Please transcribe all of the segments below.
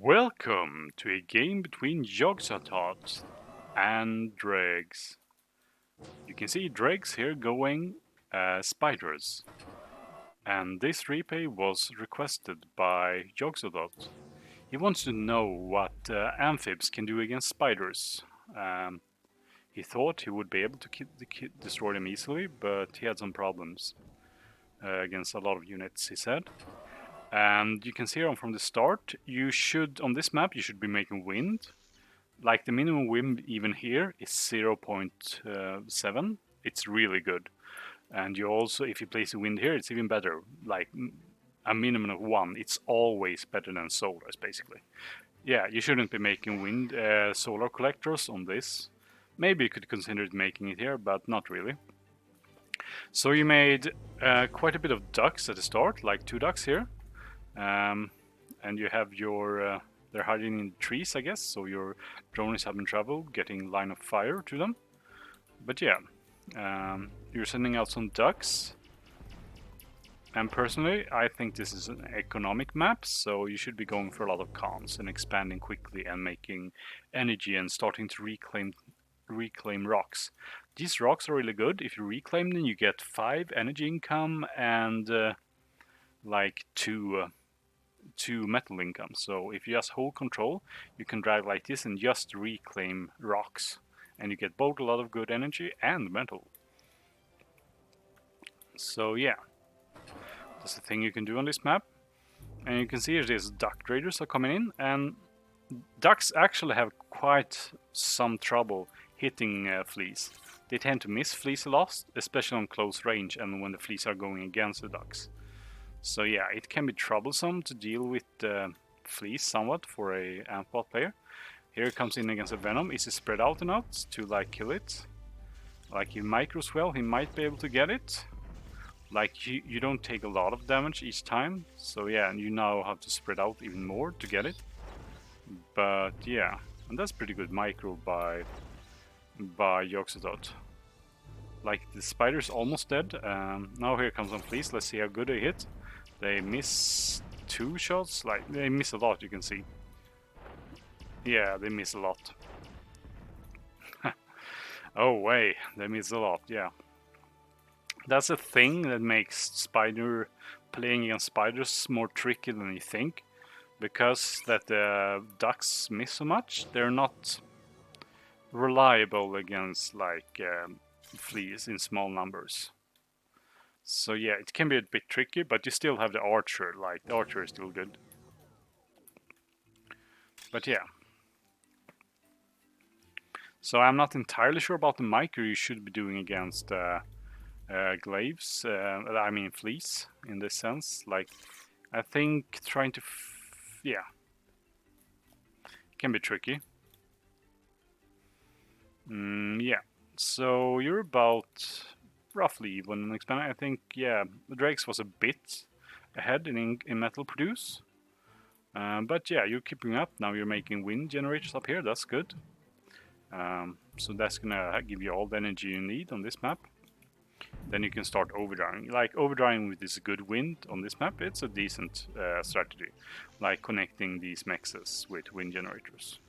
Welcome to a game between Yogzototh and Dregs. You can see Dregs here going spiders. And this replay was requested by Yogzototh. He wants to know what amphibs can do against spiders. Um, he thought he would be able to destroy them easily, but he had some problems against a lot of units, he said. And you can see from the start, on this map, you should be making wind. Like the minimum wind even here is 0.7. It's really good. And you also, if you place a wind here, it's even better. Like a minimum of 1. It's always better than solars, basically. Yeah, you shouldn't be making wind solar collectors on this. Maybe you could consider making it here, but not really. So you made quite a bit of ducks at the start, like 2 ducks here. And you have your they're hiding in trees, I guess, so your drone is having trouble getting line of fire to them. But yeah, you're sending out some ducks. And personally, I think this is an economic map, so you should be going for a lot of cons and expanding quickly and making energy and starting to reclaim rocks. These rocks are really good. If you reclaim them, you get 5 energy income and like 2 metal income. So if you just hold control, you can drive like this and just reclaim rocks. And you get both a lot of good energy and metal. So yeah, that's the thing you can do on this map. And you can see these duck traders are coming in, and ducks actually have quite some trouble hitting fleas. They tend to miss fleas a lot, especially on close range and when the fleas are going against the ducks. So yeah, it can be troublesome to deal with the fleas somewhat for a Amphibot player. Here it comes in against a Venom. Is he spread out enough to like kill it? Like he micros well, he might be able to get it. Like you don't take a lot of damage each time. So yeah, and you now have to spread out even more to get it. But yeah, and that's pretty good micro by Yogzototh. Like the spider's almost dead. Now here comes some fleas. Let's see how good they hit. They miss 2 shots. Like they miss a lot, you can see. Yeah, they miss a lot. Oh wait, they miss a lot, yeah. That's a thing that makes playing against spiders more tricky than you think. Because that the ducks miss so much, they're not reliable against like fleas in small numbers. So yeah, it can be a bit tricky, but you still have the archer. Like the archer is still good. But yeah. So I'm not entirely sure about the micro you should be doing against glaives. I mean fleas in this sense. Like I think trying to, yeah, can be tricky. Yeah. So you're about roughly even in expanding. I think yeah, the Dregs was a bit ahead in metal produce. But yeah, you're keeping up. Now you're making wind generators up here. That's good. So that's gonna give you all the energy you need on this map. Then you can start overdriving. Like overdriving with this good wind on this map, it's a decent strategy. Like connecting these mexes with wind generators.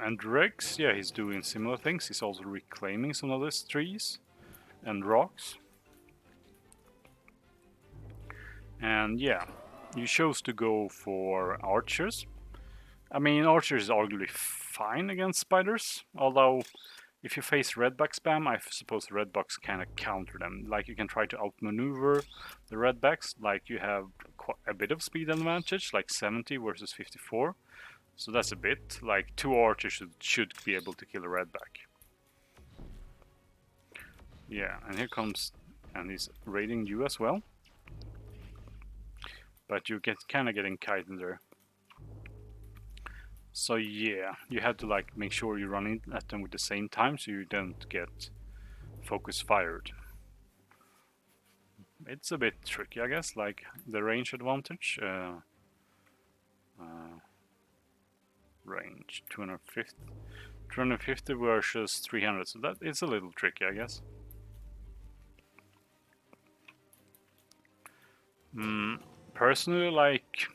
And Dregs, yeah, he's doing similar things. He's also reclaiming some of these trees and rocks. And yeah, you chose to go for archers. I mean, archers is arguably fine against spiders, although if you face redback spam, I suppose redbacks kind of counter them. Like you can try to outmaneuver the redbacks, like you have a bit of speed advantage, like 70 versus 54. So that's a bit. Like 2 archers should be able to kill a redback. Yeah, and here comes, and he's raiding you as well. But you get kind of getting kited there. So yeah, you have to like make sure you're running at them with the same time so you don't get focus fired. It's a bit tricky, I guess, like the range advantage. Range 250 versus 300, so that is a little tricky, I guess. Personally, like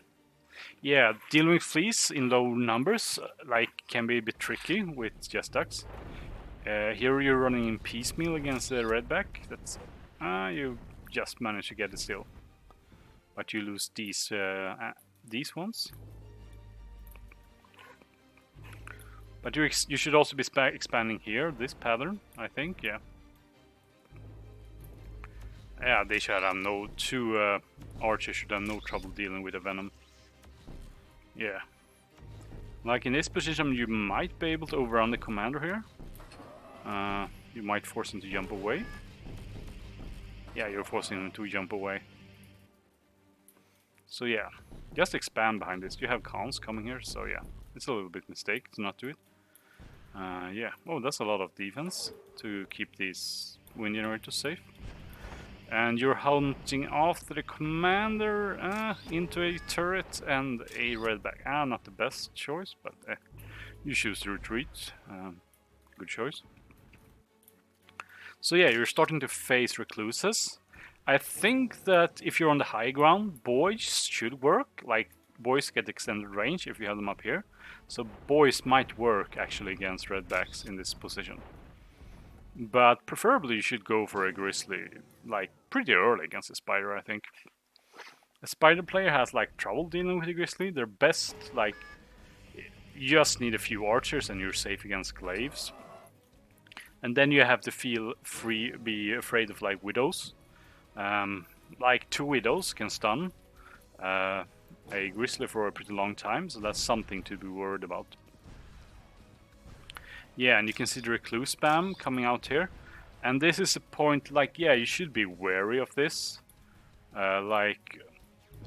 Yeah, dealing with fleas in low numbers like can be a bit tricky with just ducks. Here you're running in piecemeal against the redback. That's you just managed to get it still, but you lose these ones. But you should also be expanding here. This pattern, I think, yeah. Yeah, they should have no two archers should have no trouble dealing with the venom. Yeah. Like in this position, you might be able to overrun the commander here. You might force him to jump away. Yeah, you're forcing him to jump away. So yeah, just expand behind this. You have cons coming here, so yeah. It's a little bit mistake to not do it. Yeah, oh, that's a lot of defense to keep these wind generators safe. And you're hunting after the commander into a turret and a redback. Not the best choice, but you choose to retreat. Good choice. So yeah, you're starting to face recluses. I think that if you're on the high ground, boys should work. Like, boys get extended range if you have them up here. So boys might work actually against redbacks in this position. But preferably you should go for a grizzly, like, pretty early against a spider, I think. A spider player has, like, trouble dealing with a grizzly. They're best, like, you just need a few archers and you're safe against glaives. And then you have to be afraid of, like, widows. Like, 2 widows can stun a grizzly for a pretty long time, so that's something to be worried about. Yeah, and you can see the recluse spam coming out here. And this is a point, like, yeah, you should be wary of this. Like,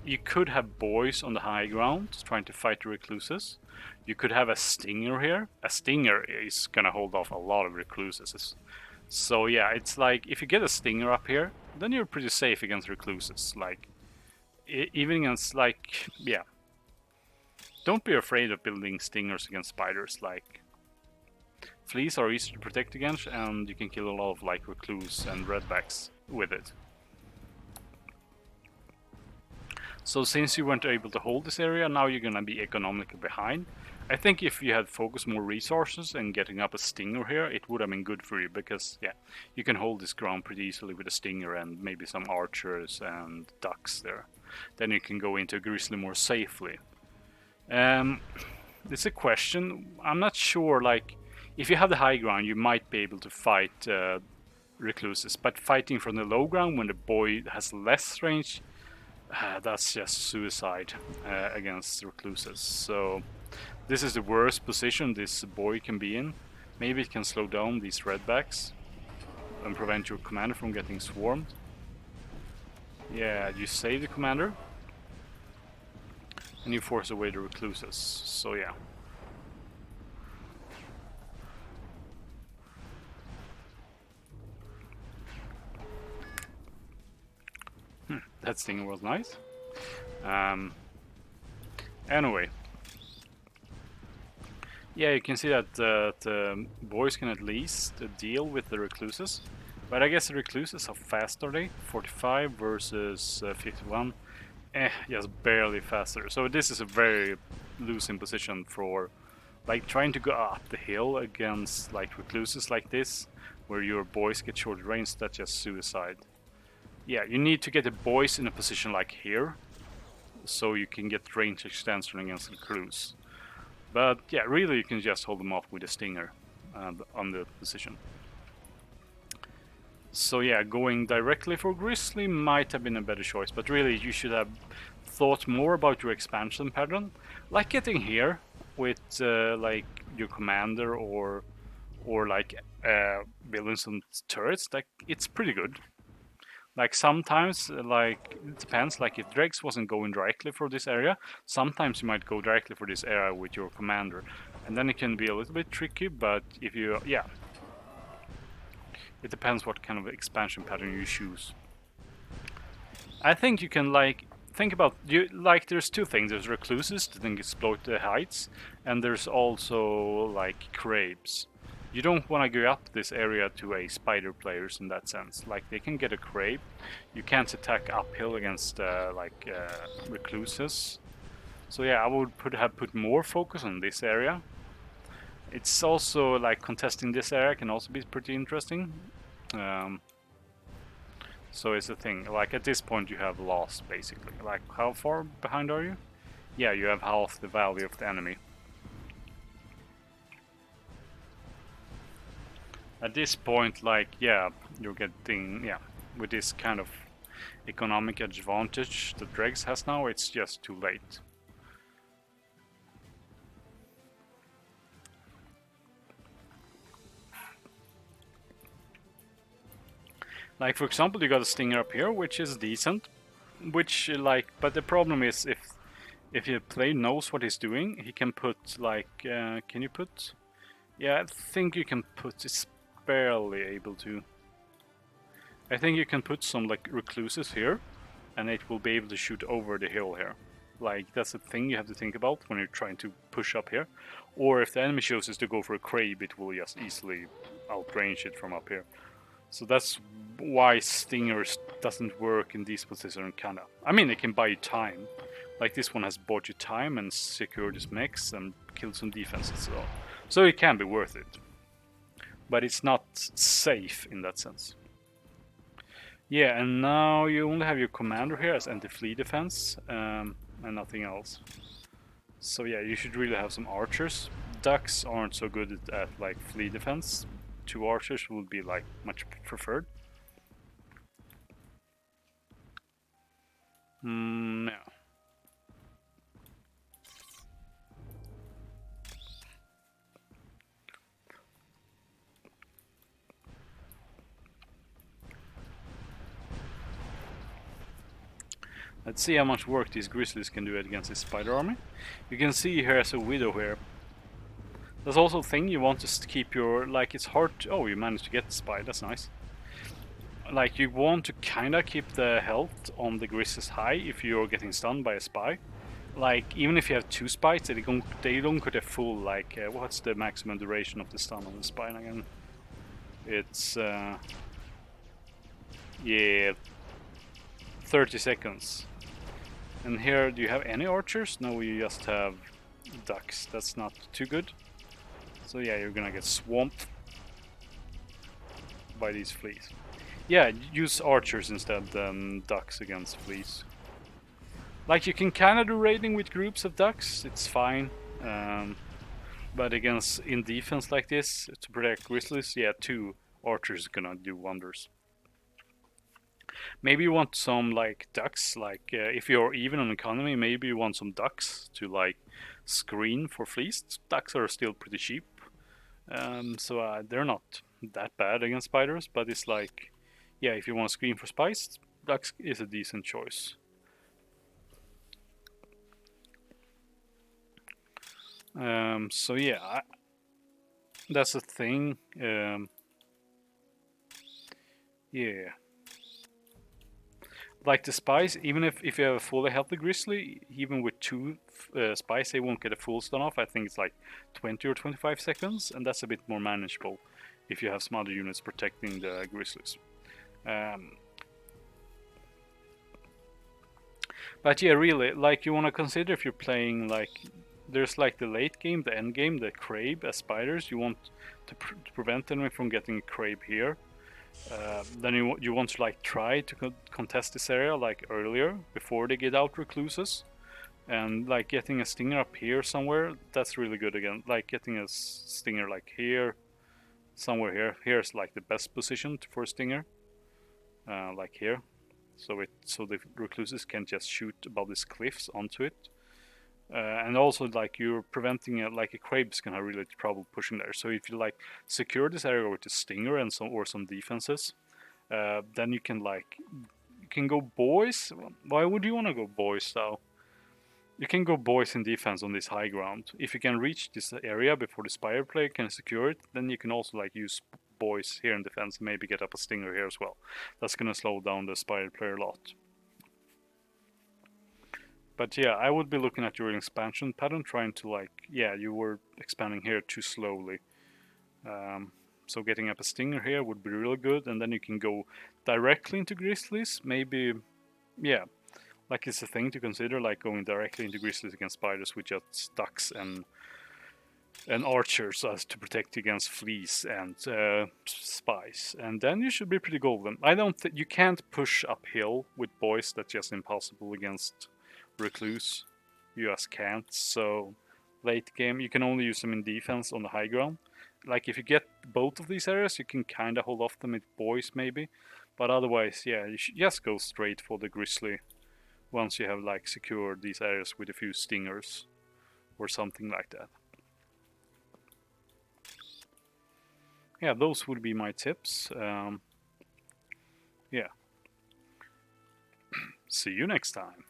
you could have boys on the high ground trying to fight the recluses. You could have a stinger here. A stinger is gonna hold off a lot of recluses. So yeah, it's like, if you get a stinger up here, then you're pretty safe against recluses. Like, even against, like, yeah. Don't be afraid of building stingers against spiders. Like, fleas are easy to protect against, and you can kill a lot of, like, recluse and redbacks with it. So since you weren't able to hold this area, now you're gonna be economically behind. I think if you had focused more resources and getting up a stinger here, it would have been good for you, because yeah, you can hold this ground pretty easily with a stinger and maybe some archers and ducks there. Then you can go into a grizzly more safely. It's a question. I'm not sure, like, if you have the high ground, you might be able to fight recluses, but fighting from the low ground when the boy has less range, that's just suicide against recluses. So this is the worst position this boy can be in. Maybe it can slow down these redbacks and prevent your commander from getting swarmed. Yeah, you save the commander and you force away the recluses. So yeah. That thing was nice. Anyway. Yeah, you can see that the boys can at least deal with the recluses. But I guess the recluses, how fast are they? 45 versus 51. Just barely faster. So this is a very losing position for, like, trying to go up the hill against, like, recluses like this, where your boys get short range. That's just suicide. Yeah, you need to get the boys in a position like here, so you can get range extension against the recluse. But yeah, really you can just hold them off with a stinger on the position. So yeah, going directly for grizzly might have been a better choice, but really you should have thought more about your expansion pattern, like getting here with like your commander or like building some turrets. Like, it's pretty good. Like, sometimes, like, it depends, like, if Dregs wasn't going directly for this area, sometimes you might go directly for this area with your commander. And then it can be a little bit tricky, but if you, yeah. It depends what kind of expansion pattern you choose. I think you can, like, think about, there's two things. There's recluses that can exploit the heights, and there's also, like, crabes. You don't want to go up this area to a spider players in that sense. Like, they can get a crab. You can't attack uphill against recluses. So yeah, I would have put more focus on this area. It's also like contesting this area can also be pretty interesting. Um, so it's a thing. Like at this point, you have lost basically. Like how far behind are you? Yeah, you have half the value of the enemy. At this point, like yeah, you're getting with this kind of economic advantage that Dregs has now. It's just too late. Like for example, you got a stinger up here, which is decent. Which like, but the problem is if your player knows what he's doing, he can put like, can you put? Yeah, I think you can put. It's barely able to. I think you can put some like recluses here, and it will be able to shoot over the hill here. Like that's a thing you have to think about when you're trying to push up here. Or if the enemy chooses to go for a crab, it will just easily outrange it from up here. So that's why Stingers doesn't work in these positions, kinda. I mean, it can buy you time. Like this one has bought you time and secured this mix and killed some defenses as well. So it can be worth it. But it's not safe in that sense. Yeah, and now you only have your commander here as anti-fleet defense, and nothing else. So yeah, you should really have some archers. Ducks aren't so good at like fleet defense. 2 archers would be like much preferred. Yeah. Let's see how much work these grizzlies can do against this spider army. You can see here as a widow here. There's also a thing you want to keep your, like it's hard to, oh you managed to get the spy, that's nice. Like you want to kinda keep the health on the grizzlies high if you're getting stunned by a spy. Like even if you have 2 spies, they don't get a full like, what's the maximum duration of the stun on the spy again? It's, yeah, 30 seconds. And here, do you have any archers? No, you just have ducks. That's not too good. So yeah, you're gonna get swamped by these fleas. Yeah, use archers instead than ducks against fleas. Like you can kind of do raiding with groups of ducks. It's fine. But against in defense like this to protect grizzlies, yeah, 2 archers are gonna do wonders. Maybe you want some like ducks, like if you're even on economy, maybe you want some ducks to like screen for fleas. Ducks are still pretty cheap, so they're not that bad against spiders. But it's like, yeah, if you want to screen for spies, ducks is a decent choice. So yeah, that's the thing. Yeah. Like the spies, even if you have a fully healthy grizzly, even with 2 spies, they won't get a full stun off. I think it's like 20 or 25 seconds, and that's a bit more manageable if you have some other units protecting the grizzlies. But yeah, really, like you want to consider if you're playing like there's like the late game, the end game, the crab as spiders. You want to prevent them from getting a crab here. Then you want to like try to contest this area like earlier before they get out recluses, and like getting a stinger up here somewhere. That's really good again. Like getting a stinger like here, somewhere here. Here's like the best position for a stinger, like here. So the recluses can just shoot above these cliffs onto it. And also like you're preventing like a crab's gonna have really trouble pushing there. So if you like secure this area with a stinger and some defenses, then you can go boys. Why would you want to go boys though? You can go boys in defense on this high ground. If you can reach this area before the spire player can secure it, then you can also like use boys here in defense and maybe get up a stinger here as well. That's gonna slow down the spire player a lot. But yeah, I would be looking at your expansion pattern, trying to like, yeah, you were expanding here too slowly. So getting up a stinger here would be really good, and then you can go directly into grizzlies. Maybe, yeah, Like it's a thing to consider, like going directly into grizzlies against spiders with just ducks and archers as to protect against fleas and spies, and then you should be pretty golden. I don't think you can't push uphill with boys. That's just impossible against recluse. You just can't. So late game, you can only use them in defense on the high ground. Like if you get both of these areas, you can kind of hold off them with boys maybe, but otherwise, yeah, you should just go straight for the grizzly once you have like secured these areas with a few stingers or something like that. Yeah, those would be my tips. Yeah. See you next time.